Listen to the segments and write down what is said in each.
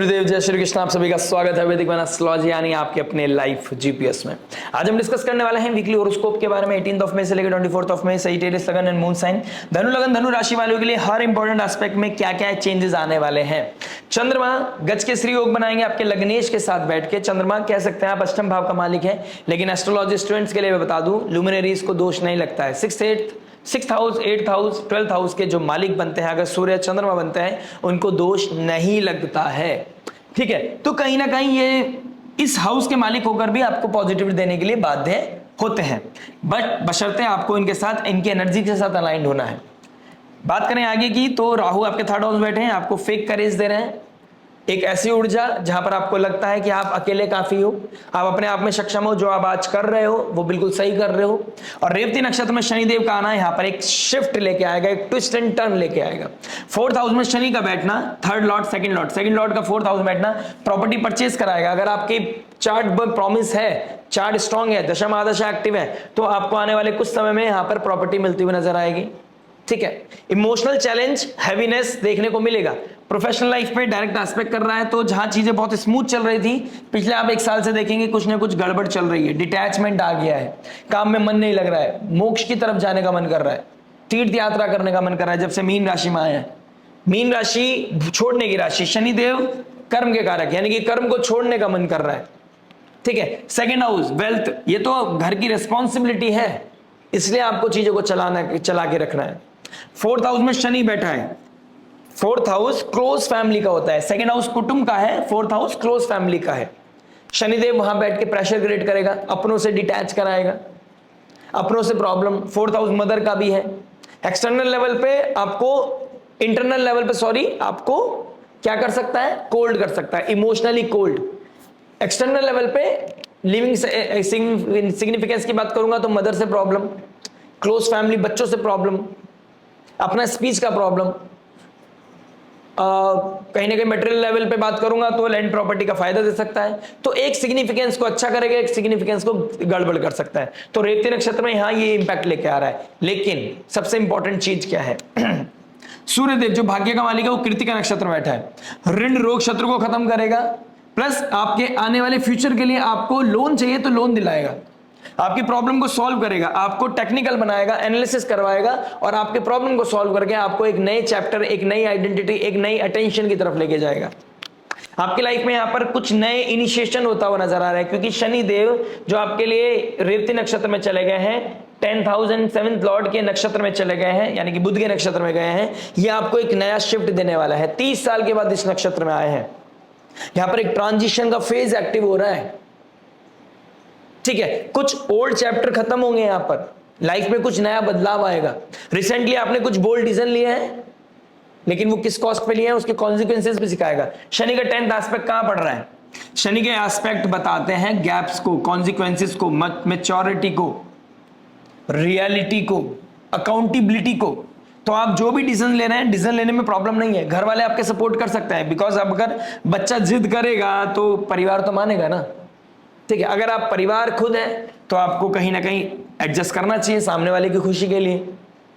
गुरुदेव, जय श्री कृष्ण। आप सभी का स्वागत है वैदिक एस्ट्रोलॉजी यानी आपके अपने लाइफ जीपीएस में। आज हम डिस्कस करने वाले हैं वीकली होरोस्कोप के बारे में। 18 मई से लेकर 24 मई सजिटेरियस लगन एंड मून साइन धनु लगन धनु राशि वालों के लिए हर इंपॉर्टेंट एस्पेक्ट में क्या क्या चेंजेस आने वाले हैं। चंद्रमा गज के श्री योग बनाएंगे आपके लग्नेश के साथ बैठ के। चंद्रमा कह सकते हैं आप अष्टम भाव का मालिक है, लेकिन एस्ट्रोलॉजी स्टूडेंट्स के लिए मैं बता दूं लुमिनरीज को दोष नहीं लगता है। 6th house, 8th house, 12th house के जो मालिक बनते हैं, अगर सूर्य चंद्रमा बनते हैं, उनको दोष नहीं लगता है। ठीक है, तो कहीं ना कहीं ये इस हाउस के मालिक होकर भी आपको पॉजिटिविटी देने के लिए बाध्य होते हैं, बट बशर्ते आपको इनके साथ, इनकी एनर्जी के साथ अलाइंड होना है। बात करें आगे की, तो राहु आपके थर्ड हाउस बैठे हैं, आपको फेक करेज दे रहे हैं, एक ऐसी ऊर्जा जहां पर आपको लगता है कि आप अकेले काफी हो, आप अपने आप में सक्षम हो, जो आप आज कर रहे हो वो बिल्कुल सही कर रहे हो। और रेवती नक्षत्र में शनिदेव का आना यहाँ पर एक शिफ्ट लेके आएगा, एक ट्विस्ट एंड टर्न लेके आएगा। 4th हाउस में शनि का बैठना, थर्ड लॉर्ड सेकंड लॉर्ड का 4th हाउस बैठना प्रॉपर्टी परचेज कराएगा। अगर आपके चार्ट में प्रॉमिस है, चार्ट स्ट्रांग है, दशा महादशा एक्टिव है, तो आपको आने वाले कुछ समय में यहाँ पर प्रॉपर्टी मिलती हुई नजर आएगी। ठीक है, इमोशनल चैलेंज, हैवीनेस देखने को मिलेगा। प्रोफेशनल लाइफ पे डायरेक्ट एस्पेक्ट कर रहा है, तो जहां चीजें बहुत स्मूथ चल रही थी पिछले आप 1 साल से देखेंगे कुछ ना कुछ गड़बड़ चल रही है। डिटैचमेंट आ गया है, काम में मन नहीं लग रहा है, मोक्ष की तरफ जाने का मन कर रहा है, तीर्थ यात्रा करने का मन कर रहा है जब से मीन राशि में आया है। मीन राशि छोड़ने की राशि, शनिदेव कर्म के कारक, यानी कि कर्म को छोड़ने का मन कर रहा है। ठीक है, 2nd हाउस वेल्थ, ये तो घर की रिस्पॉन्सिबिलिटी है, इसलिए आपको चीजों को चला के रखना है। 4th हाउस में शनि बैठा है। 4th हाउस क्लोज फैमिली का होता है, 2nd हाउस कुटुंब का है, 4th हाउस क्लोज फैमिली का है। शनिदेव वहां बैठ के प्रेशर क्रिएट करेगा, अपनों से डिटैच कराएगा, अपनों से प्रॉब्लम। 4th हाउस मदर का भी है। एक्सटर्नल लेवल पे आपको, इंटरनल लेवल पे सॉरी, आपको क्या कर सकता है, कोल्ड कर सकता है, इमोशनली कोल्ड। एक्सटर्नल लेवल पे लिविंग सिग्निफिकेंस की बात करूंगा तो मदर से प्रॉब्लम, क्लोज फैमिली, बच्चों से प्रॉब्लम, अपना स्पीच का प्रॉब्लम, कहीं ना कहीं मटेरियल लेवल पे बात करूंगा तो लैंड प्रॉपर्टी का फायदा दे सकता है। तो एक सिग्निफिकेंस को अच्छा करेगा, एक सिग्निफिकेंस को गड़बड़ कर सकता है। तो रेवती नक्षत्र में यहां ये इंपैक्ट लेके आ रहा है। लेकिन सबसे इंपॉर्टेंट चीज क्या है सूर्यदेव जो भाग्य का मालिक है, वो कृतिका नक्षत्र में बैठा है। ऋण रोग शत्रु को खत्म करेगा, प्लस आपके आने वाले फ्यूचर के लिए आपको लोन चाहिए तो लोन दिलाएगा, आपकी प्रॉब्लम को सॉल्व करेगा, आपको टेक्निकल बनाएगा, एनालिसिस करवाएगा, और आपके प्रॉब्लम को सॉल्व करके आपको एक नए चैप्टर, एक नई आइडेंटिटी, एक नई अटेंशन की तरफ लेके जाएगा। आपकी लाइफ में यहाँ पर कुछ नए इनिशिएशन होता हुआ नजर आ रहा है, क्योंकि शनि देव जो आपके लिए रेवती नक्षत्र में चले गए हैं, 10th house and 7th Lord के नक्षत्र में चले गए हैं, यानी कि बुध के नक्षत्र में गए हैं। ये आपको एक नया शिफ्ट देने वाला है। 30 साल के बाद इस नक्षत्र में आए हैं, यहां पर एक ट्रांजिशन का फेज एक्टिव हो रहा है। ठीक है, कुछ ओल्ड चैप्टर खत्म होंगे, यहां पर लाइफ में कुछ नया बदलाव आएगा। रिसेंटली आपने कुछ बोल्ड डिसीजन लिए हैं, लेकिन वो किस कॉस्ट पे लिए हैं उसके कॉन्सिक्वेंसेस भी सिखाएगा। शनि का 10th एस्पेक्ट कहां पड़ रहा है, शनि के एस्पेक्ट बताते हैं गैप्स को, कॉन्सिक्वेंसेस को, मैच्योरिटी को, रियलिटी को, अकाउंटेबिलिटी को। तो आप जो भी डिसीजन ले रहे हैं, डिसीजन लेने में प्रॉब्लम नहीं है, घर वाले आपके सपोर्ट कर सकते हैं, बिकॉज अब अगर बच्चा जिद करेगा तो परिवार तो मानेगा ना। ठीक है, अगर आप परिवार खुद है तो आपको कहीं ना कहीं एडजस्ट करना चाहिए सामने वाले की खुशी के लिए।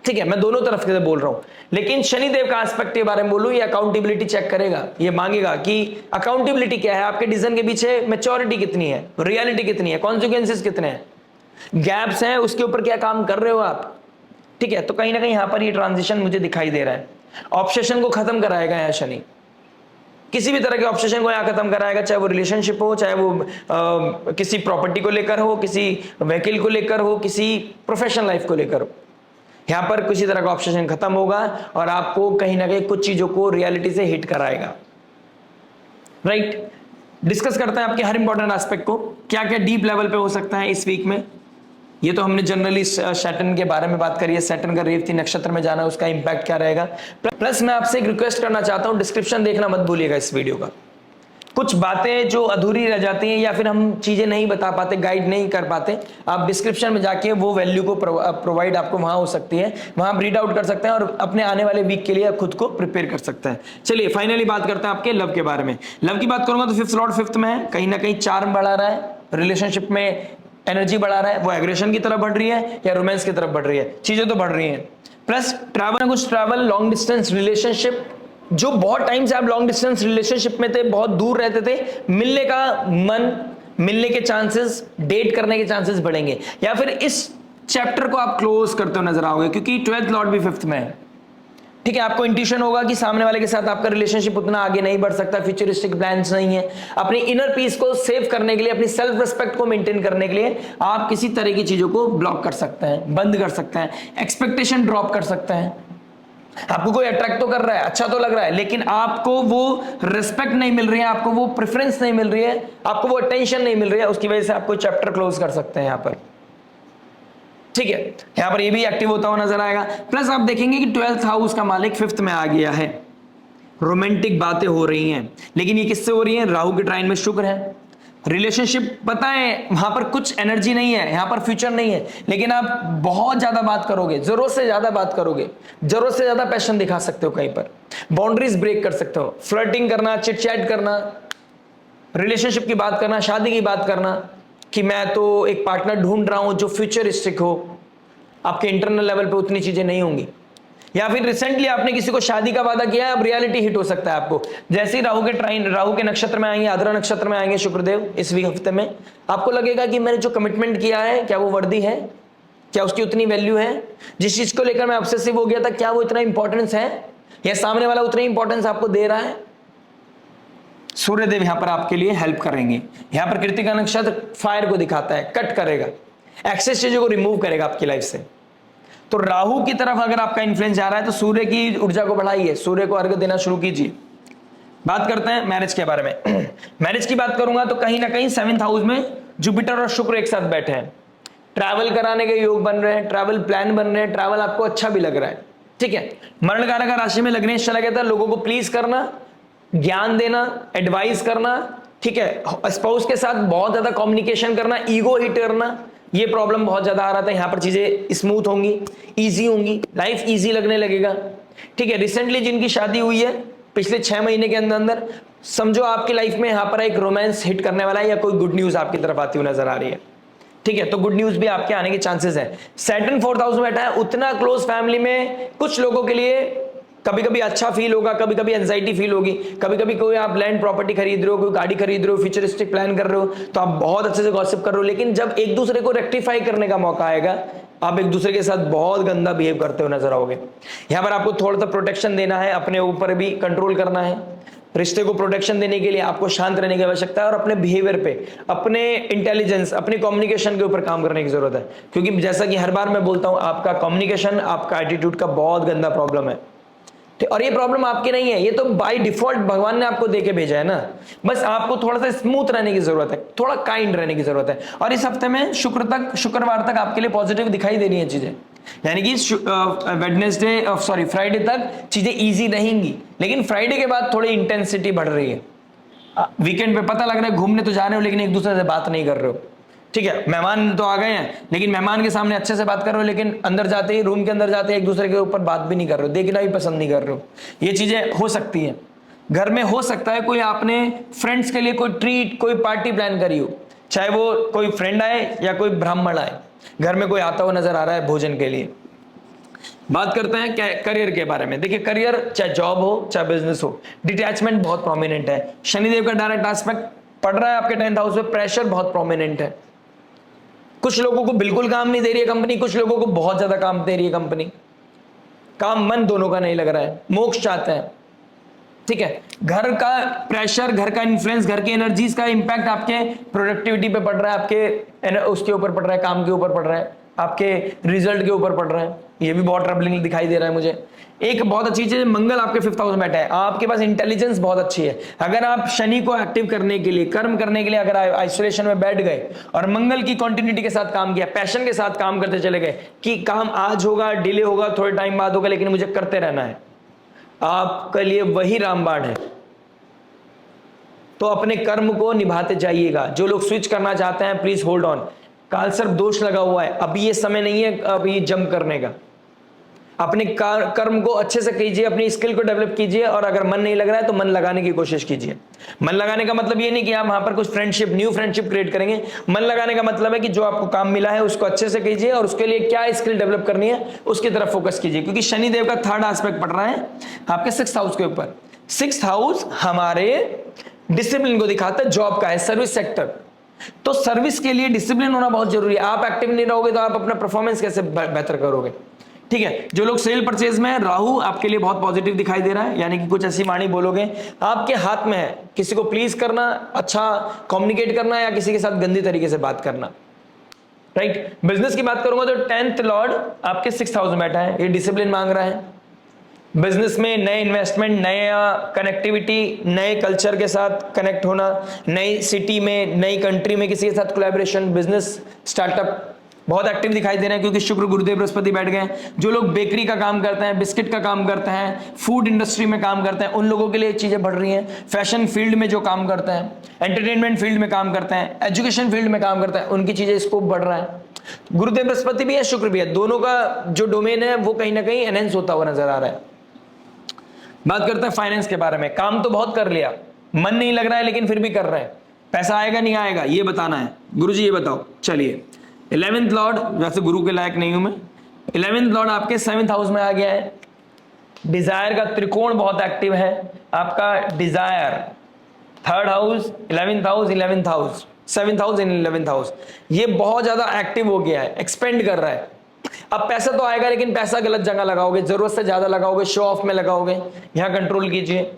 ठीक है, मैं दोनों तरफ से बोल रहा हूं, लेकिन शनिदेव का एस्पेक्ट के बारे में बोलूं, ये अकाउंटेबिलिटी चेक करेगा, ये मांगेगा कि अकाउंटेबिलिटी क्या है, आपके डिसीजन के पीछे मैच्योरिटी कितनी है, रियलिटी कितनी है, कॉन्सिक्वेंसेस कितने हैं, गैप्स हैं, उसके ऊपर क्या काम कर रहे हो आप। ठीक है, तो कहीं ना कहीं यहां पर ये ट्रांजिशन मुझे दिखाई दे रहा है। ऑब्सेशन को खत्म कराएगा यहां शनि, किसी भी तरह के ऑब्सेशन को यहां खत्म कराएगा, चाहे वो रिलेशनशिप हो, चाहे वो किसी प्रॉपर्टी को लेकर हो, किसी व्हीकल को लेकर हो, किसी प्रोफेशनल लाइफ को लेकर हो। यहां पर किसी तरह का ऑब्सेशन खत्म होगा और आपको कहीं ना कहीं कुछ चीजों को रियलिटी से हिट कराएगा। राइट, डिस्कस करते हैं आपके हर इंपॉर्टेंट एस्पेक्ट को, क्या क्या डीप लेवल पे हो सकता है इस वीक में। ये तो हमने जनरली सैटर्न के बारे में बात करी है, सैटर्न का रेवती नक्षत्र में जाना, उसका इंपैक्ट क्या रहेगा। प्लस मैं आपसे एक रिक्वेस्ट करना चाहता हूं, डिस्क्रिप्शन देखना मत भूलिएगा इस वीडियो का। कुछ बातें जो अधूरी रह जाती हैं या फिर हम चीजें नहीं बता पाते, गाइड नहीं कर पाते, आप डिस्क्रिप्शन में जाके वो वैल्यू को प्रोवाइड आपको वहां हो सकती है, वहां आप रीड आउट कर सकते हैं और अपने आने वाले वीक के लिए खुद को प्रिपेयर कर सकते हैं। चलिए फाइनली बात करते हैं आपके लव के बारे में। लव की बात करूंगा तो 5th लॉर्ड 5th में है, कहीं ना कहीं चार्म बढ़ा रहा है, रिलेशनशिप में एनर्जी बढ़ा रहा है, वो एग्रेशन की तरफ बढ़ रही है या रोमांस की तरफ बढ़ रही है, चीजें तो बढ़ रही हैं। प्लस ट्रैवल, कुछ ट्रैवल, लॉन्ग डिस्टेंस रिलेशनशिप, जो बहुत टाइम से आप लॉन्ग डिस्टेंस रिलेशनशिप में थे, बहुत दूर रहते थे, मिलने का मन, मिलने के चांसेस, डेट करने के चांसेस बढ़ेंगे, या फिर इस चैप्टर को आप क्लोज करते हुए नजर आओगे, क्योंकि 12th लॉर्ड भी 5th में है। ठीक है, आपको इंट्यूशन होगा कि सामने वाले के साथ आपका रिलेशनशिप उतना आगे नहीं बढ़ सकता, फ्यूचरिस्टिक प्लान्स नहीं है। अपनी इनर पीस को सेव करने के लिए, अपनी सेल्फ रिस्पेक्ट को मेंटेन करने के लिए आप किसी तरह की चीजों को ब्लॉक कर सकते हैं, बंद कर सकते हैं, एक्सपेक्टेशन ड्रॉप कर सकते हैं। आपको कोई अट्रैक्ट तो कर रहा है, अच्छा तो लग रहा है, लेकिन आपको वो रिस्पेक्ट नहीं मिल रही है, आपको वो प्रेफरेंस नहीं मिल रही है, आपको वो अटेंशन नहीं मिल रही है, उसकी वजह से आपको चैप्टर क्लोज कर सकते हैं यहां पर। ठीक है, यहां पर ये भी एक्टिव होता हुआ नजर आएगा। प्लस आप देखेंगे कि 12th हाउस का मालिक 5th में आ गया है। रोमांटिक बातें हो रही हैं, लेकिन ये किससे हो रही हैं? राहु के ट्राइन में शुक्र है। रिलेशनशिप, पता है वहां पर कुछ एनर्जी नहीं है, यहां पर फ्यूचर नहीं है, लेकिन आप बहुत ज्यादा बात करोगे, जरूरत से ज्यादा बात करोगे, जरूरत से ज्यादा पैशन दिखा सकते हो, कहीं पर बाउंड्रीज ब्रेक कर सकते हो। फ्लर्टिंग करना, चिट चैट करना, रिलेशनशिप की बात करना, शादी की बात करना, कि मैं तो एक पार्टनर ढूंढ रहा हूं जो फ्यूचरिस्टिक हो, आपके इंटरनल लेवल पे उतनी चीजें नहीं होंगी। या फिर रिसेंटली आपने किसी को शादी का वादा किया है, अब रियलिटी हिट हो सकता है आपको। जैसे ही राहु के नक्षत्र में आएंगे, आद्रा नक्षत्र में आएंगे शुक्रदेव इस हफ्ते में, आपको लगेगा कि मैंने जो कमिटमेंट किया है क्या वो वर्दी है, क्या उसकी उतनी वैल्यू है, जिस चीज को लेकर मैं ऑब्सेसिव हो गया था क्या वो इतना इंपॉर्टेंस है, या सामने वाला उतनी इंपॉर्टेंस आपको दे रहा है। सूर्यदेव यहां पर आपके लिए हेल्प करेंगे। यहां पर कृतिका नक्षत्र फायर को दिखाता है, कट करेगा, एक्सेस चीजों को रिमूव करेगा आपकी लाइफ से। तो राहु की तरफ अगर आपका इन्फ्लुएंस जा रहा है तो सूर्य की ऊर्जा को बढ़ाइए, सूर्य को अर्घ्य देना शुरू कीजिए। बात करते हैं मैरिज के बारे में। मैरिज की बात करूंगा तो कहीं ना कहीं 7th हाउस में जुपिटर और शुक्र एक साथ बैठे हैं। ट्रैवल कराने के योग बन रहे हैं, ट्रैवल प्लान बन रहे हैं, ट्रैवल आपको अच्छा भी लग रहा है। ठीक है, मरण कारक राशि में लग्नेश चला गया था, लोगों को प्लीज करना, ज्ञान देना, एडवाइस करना, ठीक है, स्पाउस के साथ बहुत ज्यादा कम्युनिकेशन करना, ईगो हिट करना, ये प्रॉब्लम बहुत ज्यादा आ रहा था। यहां पर चीजें स्मूथ होंगी, इजी होंगी, लाइफ इजी लगने लगेगा। ठीक है, रिसेंटली जिनकी शादी हुई है पिछले 6 महीने के अंदर अंदर, समझो आपकी लाइफ में यहां पर एक रोमांस हिट करने वाला है, या कोई गुड न्यूज आपकी तरफ आती हुई नजर आ रही है। ठीक है, तो गुड न्यूज भी आपके आने के चांसेस है। सैटर्न 4th हाउस में बैठा है, उतना क्लोज फैमिली में कुछ लोगों के लिए कभी कभी अच्छा फील होगा, कभी कभी एंजाइटी फील होगी, कभी कभी कोई आप लैंड प्रॉपर्टी खरीद रहे हो, कोई गाड़ी खरीद रहे हो, फ्यूचरिस्टिक प्लान कर रहे हो, तो आप बहुत अच्छे से गॉसिप कर रहे हो, लेकिन जब एक दूसरे को रेक्टिफाई करने का मौका आएगा, आप एक दूसरे के साथ बहुत गंदा बिहेव करते हुए नजर आओगे। यहां पर आपको थोड़ा सा प्रोटेक्शन देना है, अपने ऊपर भी कंट्रोल करना है। रिश्ते को प्रोटेक्शन देने के लिए आपको शांत रहने की आवश्यकता है, और अपने बिहेवियर पे, अपने इंटेलिजेंस, अपनी कम्युनिकेशन के ऊपर काम करने की जरूरत है। क्योंकि जैसा कि हर बार मैं बोलता हूं, आपका कम्युनिकेशन, आपका एटीट्यूड का बहुत गंदा प्रॉब्लम है। और ये प्रॉब्लम आपकी नहीं है, ये तो बाय डिफॉल्ट भगवान ने आपको देके भेजा है ना। बस आपको थोड़ा सा स्मूथ रहने की जरूरत है, थोड़ा काइंड रहने की जरूरत है। और इस हफ्ते में शुक्रवार तक आपके लिए पॉजिटिव दिखाई दे रही है चीजें, यानी कि फ्राइडे तक चीजें इजी रहेंगी, लेकिन फ्राइडे के बाद थोड़ी इंटेंसिटी बढ़ रही है। वीकेंड पे पता लग रहा है घूमने तो जा रहे हो, लेकिन एक दूसरे से बात नहीं कर रहे हो। ठीक है, मेहमान तो आ गए हैं, लेकिन मेहमान के सामने अच्छे से बात कर रहे हो, लेकिन अंदर जाते ही, रूम के अंदर जाते ही एक दूसरे के ऊपर बात भी नहीं कर रहे हो, देखना भी पसंद नहीं कर रहे हो। ये चीजें हो सकती हैं। घर में हो सकता है कोई आपने फ्रेंड्स के लिए कोई ट्रीट, कोई पार्टी प्लान करी हो, चाहे वो कोई फ्रेंड आए या कोई ब्राह्मण आए, घर में कोई आता हुआ नजर आ रहा है भोजन के लिए। बात करते हैं करियर के बारे में। देखिए, करियर चाहे जॉब हो चाहे बिजनेस हो, डिटैचमेंट बहुत प्रोमिनेंट है। शनिदेव का डायरेक्ट एस्पेक्ट पड़ रहा है आपके 10th हाउस में, प्रेशर बहुत प्रोमिनेंट है। कुछ लोगों को बिल्कुल काम नहीं दे रही है कंपनी, कुछ लोगों को बहुत ज्यादा काम दे रही है कंपनी। काम मन दोनों का नहीं लग रहा है, मोक्ष चाहते हैं। ठीक है, घर का प्रेशर, घर का इन्फ्लुएंस, घर की एनर्जीज का इंपैक्ट आपके प्रोडक्टिविटी पे पड़ रहा है, आपके उसके ऊपर पड़ रहा है, काम के ऊपर पड़ रहा है, आपके रिजल्ट के ऊपर पड़ रहा है। ये भी बहुत ट्रबलिंग दिखाई दे रहा है मुझे। एक बहुत अच्छी चीज, मंगल आपके 5th हाउस में बैठा है, आपके पास इंटेलिजेंस बहुत अच्छी है। अगर आप शनि को एक्टिव करने के लिए, कर्म करने के लिए अगर आइसोलेशन में बैठ गए और मंगल की कंटिन्यूटी के साथ काम किया, पैशन के साथ काम करते चले गए कि काम आज होगा, डिले होगा, थोड़े टाइम बाद होगा, लेकिन मुझे करते रहना है, आपके लिए वही रामबाण है। तो अपने कर्म को निभाते जाइएगा। जो लोग स्विच करना चाहते हैं, प्लीज होल्ड ऑन। काल सर्प दोष लगा हुआ है, अभी ये समय नहीं है अभी जंप करने का। अपने कर्म को अच्छे से कीजिए, अपनी स्किल को डेवलप कीजिए, और अगर मन नहीं लग रहा है तो मन लगाने की कोशिश कीजिए। मन लगाने का मतलब ये नहीं कि आप वहां पर कुछ न्यू फ्रेंडशिप क्रिएट करेंगे। मन लगाने का मतलब है कि जो आपको काम मिला है उसको अच्छे से कीजिए, और उसके लिए क्या स्किल डेवलप करनी है उसकी तरफ फोकस कीजिए, क्योंकि शनि देव का थर्ड एस्पेक्ट पड़ रहा है आपके 6th हाउस के ऊपर। 6th हाउस हमारे डिसिप्लिन को दिखाता है, जॉब का है, सर्विस सेक्टर। तो सर्विस के लिए डिसिप्लिन होना बहुत जरूरी है। आप एक्टिव नहीं रहोगे तो आप अपना परफॉर्मेंस कैसे बेहतर करोगे? ठीक है, जो लोग सेल परचेज में है, राहु आपके लिए बहुत पॉजिटिव दिखाई दे रहा है, यानी कि कुछ ऐसी वाणी बोलोगे, आपके हाथ में है किसी को प्लीज करना, अच्छा कम्युनिकेट करना, या किसी के साथ गंदी तरीके से बात करना। राइट, बिजनेस की बात करूंगा तो 10th लॉर्ड आपके 6th हाउस में बैठा है, ये डिसिप्लिन मांग रहा है। बिजनेस में नए इन्वेस्टमेंट, नया कनेक्टिविटी, नए कल्चर के साथ कनेक्ट होना, नई सिटी में, नई कंट्री में किसी के साथ कोलैबोरेशन, बिजनेस स्टार्टअप बहुत एक्टिव दिखाई दे रहे हैं, क्योंकि शुक्र गुरुदेव बृहस्पति बैठ गए हैं। जो लोग बेकरी का काम करते हैं, बिस्किट का काम करते हैं, फूड इंडस्ट्री में काम करते हैं, उन लोगों के लिए चीजें बढ़ रही हैं। फैशन फील्ड में जो काम करते हैं, एंटरटेनमेंट फील्ड में काम करते हैं, एजुकेशन फील्ड में काम करते हैं, उनकी चीजें स्कोप बढ़ रहा है। गुरुदेव बृहस्पति भी है, शुक्र भी है, दोनों का जो डोमेन है वो कहीं ना कहीं एनहेंस होता हुआ नजर आ रहा है। बात करते हैं फाइनेंस के बारे में। काम तो बहुत कर लिया, मन नहीं लग रहा है, लेकिन फिर भी कर रहे हैं। पैसा आएगा नहीं आएगा ये बताना है, गुरुजी ये बताओ। चलिए, 11th लॉर्ड, वैसे गुरु के लायक नहीं हूं मैं, 11th लॉर्ड आपके 7th हाउस में आ गया है। डिजायर का त्रिकोण बहुत एक्टिव है आपका। Desire 3rd house, 11th house, 11th house, 7th house and 11th house, ये बहुत ज्यादा एक्टिव हो गया है, एक्सपेंड कर रहा है। अब पैसा तो आएगा, लेकिन पैसा गलत जगह लगाओगे, जरूरत से ज्यादा लगाओगे, शो ऑफ में लगाओगे, यहां कंट्रोल कीजिए।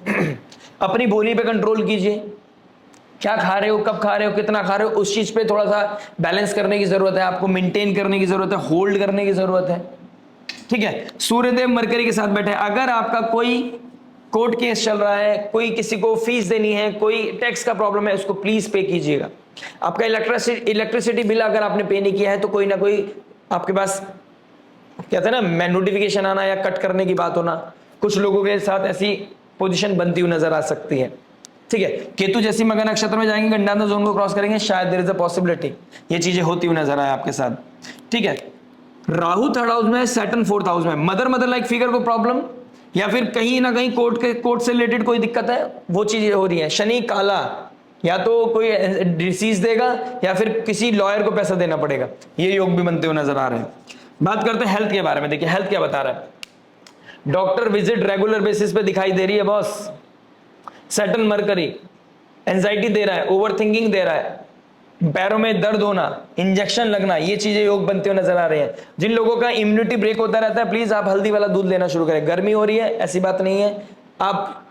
अपनी बोली पे कंट्रोल कीजिए, क्या खा रहे हो, कब खा रहे हो, कितना खा रहे हो, उस चीज पे थोड़ा सा बैलेंस करने की जरूरत है, आपको मेंटेन करने की जरूरत है, होल्ड करने की जरूरत है। ठीक है, सूर्यदेव मरकरी के साथ बैठे। अगर आपका कोई कोर्ट केस चल रहा है, कोई किसी को फीस देनी है, कोई टैक्स का प्रॉब्लम है, उसको प्लीज पे कीजिएगा। आपका इलेक्ट्रिसिटी बिल अगर आपने पे नहीं किया है तो कोई ना कोई आपके पास, कहते हैं ना, नोटिफिकेशन आना या कट करने की बात होना, कुछ लोगों के साथ ऐसी पोजीशन बनती हुई नजर आ सकती है। ठीक है, केतु जैसी मकर नक्षत्र में जाएंगे, गंडाना जोन को क्रॉस करेंगे, शायद देयर इज अ पॉसिबिलिटी ये चीजें होती हुई नजर आए आपके साथ। ठीक है, राहु 3rd हाउस में, सैटर्न 4th हाउस में। मदर लाइक फिगर को प्रॉब्लम, या फिर कहीं ना कहीं कोर्ट से रिलेटेड कोई दिक्कत है, वो चीजें हो रही है। शनि काला, या तो कोई डिसीज देगा या फिर किसी लॉयर को पैसा देना पड़ेगा, ये योग भी बनते हुए नजर आ रहे हैं। बात करते हैं हेल्थ के बारे में। देखिए हेल्थ क्या बता रहा है। डॉक्टर विजिट रेगुलर बेसिस पे दिखाई दे रही है बॉस। सैटर्न मरकरी एंजाइटी दे रहा है, ओवर थिंकिंग दे रहा है, पैरों में दर्द होना, इंजेक्शन लगना, ये चीजें योग बनते हुए नजर आ रहे हैं। जिन लोगों का इम्यूनिटी ब्रेक होता रहता है, प्लीज आप हल्दी वाला दूध लेना शुरू करें। गर्मी हो रही है, ऐसी बात नहीं है, आप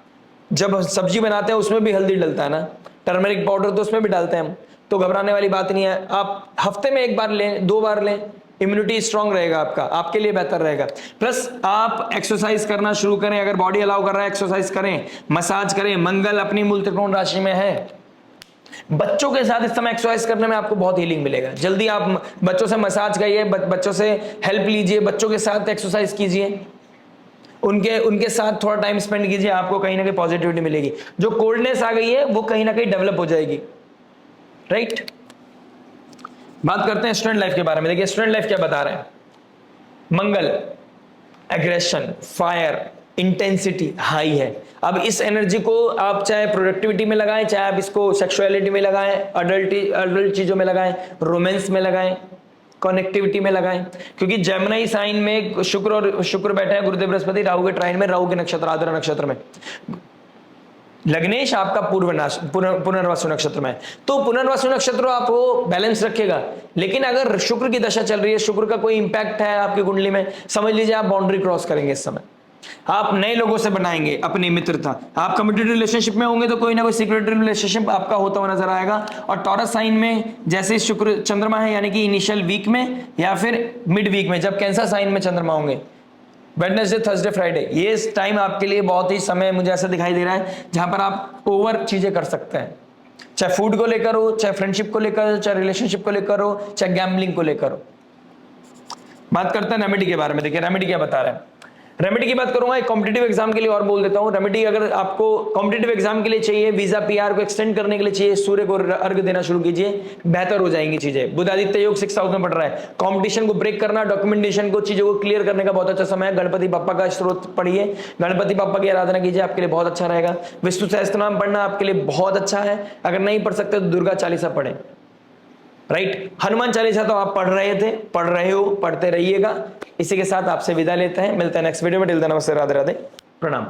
जब सब्जी बनाते हैं उसमें भी हल्दी डलता है ना, टर्मरिक पाउडर तो उसमें भी डालते हैं हम, तो घबराने वाली बात नहीं है। आप हफ्ते में 1 बार लें, 2 बार लें, इम्यूनिटी स्ट्रांग रहेगा आपका, आपके लिए बेहतर रहेगा। प्लस आप एक्सरसाइज करना शुरू करें, अगर बॉडी अलाउ कर रहा है एक्सरसाइज करें, मसाज करें। मंगल अपनी मूल त्रिकोण राशि में है। बच्चों के साथ इस समय एक्सरसाइज करने में आपको बहुत हीलिंग मिलेगा। जल्दी आप बच्चों से मसाज करिए, बच्चों से हेल्प लीजिए, बच्चों के साथ एक्सरसाइज कीजिए, उनके साथ थोड़ा टाइम स्पेंड कीजिए, आपको कहीं ना कहीं पॉजिटिविटी मिलेगी। जो कोल्डनेस आ गई है वो कहीं ना कहीं डेवलप हो जाएगी। राइट, बात करते हैं स्टूडेंट लाइफ के बारे में। देखिए स्टूडेंट लाइफ क्या बता रहे हैं। मंगल एग्रेशन, फायर, इंटेंसिटी हाई है। अब इस एनर्जी को आप चाहे प्रोडक्टिविटी में लगाएं, चाहे आप इसको सेक्सुअलिटी में लगाएं, अडल्ट चीजों में लगाएं, रोमांस में लगाएं, कनेक्टिविटी में लगाएं। क्योंकि जेमिनी साइन में शुक्र बैठा है, गुरुदेव बृहस्पति राहु के ट्राइन में, राहु के नक्षत्र आद्रा नक्षत्र में। लग्नेश आपका पुनर्वसु नक्षत्र में, तो पुनर्वसु नक्षत्र आपको बैलेंस रखेगा। लेकिन अगर शुक्र की दशा चल रही है, शुक्र का कोई इंपैक्ट है आपकी कुंडली में, समझ लीजिए आप बाउंड्री क्रॉस करेंगे इस समय। आप नए लोगों से बनाएंगे अपनी मित्रता, आप कमिटेड रिलेशनशिप में होंगे तो कोई ना कोई सीक्रेट रिलेशनशिप आपका होता हुआ नजर आएगा। और टॉरस साइन में जैसे शुक्र चंद्रमा है, यानी कि इनिशियल वीक में या फिर मिड वीक में, जब कैंसर साइन में चंद्रमा होंगे, वेडनेसडे, थर्सडे, फ्राइडे, ये टाइम आपके लिए बहुत ही समय मुझे ऐसा दिखाई दे रहा है जहां पर आप ओवर चीजें कर सकते हैं, चाहे फूड को लेकर हो, चाहे फ्रेंडशिप को लेकर हो, चाहे रिलेशनशिप को लेकर हो, चाहे गैम्बलिंग को लेकर हो। बात करते हैं रेमेडी के बारे में। देखिए रेमेडी क्या बता रहे हैं। रेमेडी की बात करूंगा, एक कॉम्पिटिटिव एग्जाम के लिए और बोल देता हूं। रेमेडी अगर आपको कॉम्पिटिटिव एग्जाम के लिए चाहिए, वीजा पीआर को एक्सटेंड करने के लिए चाहिए, सूर्य को अर्घ देना शुरू कीजिए, बेहतर हो जाएंगी चीजें। बुधादित्य योग 6th में पड़ रहा है, कंपटीशन को ब्रेक करना, डॉक्यूमेंटेशन को, चीजों को क्लियर करने का बहुत अच्छा समय है। गणपति बप्पा का स्त्रोत पढ़िए, गणपति बप्पा की आराधना कीजिए, आपके लिए बहुत अच्छा रहेगा। विष्णु सहस्त्र नाम पढ़ना आपके लिए बहुत अच्छा है। अगर नहीं पढ़ सकते तो दुर्गा चालीसा पढ़े, राइट। हनुमान चालीसा तो आप पढ़ रहे थे, पढ़ रहे हो, पढ़ते रहिएगा। इसी के साथ आपसे विदा लेते हैं, मिलते हैं नेक्स्ट वीडियो में। टिल देन नमस्ते, राधे राधे, प्रणाम।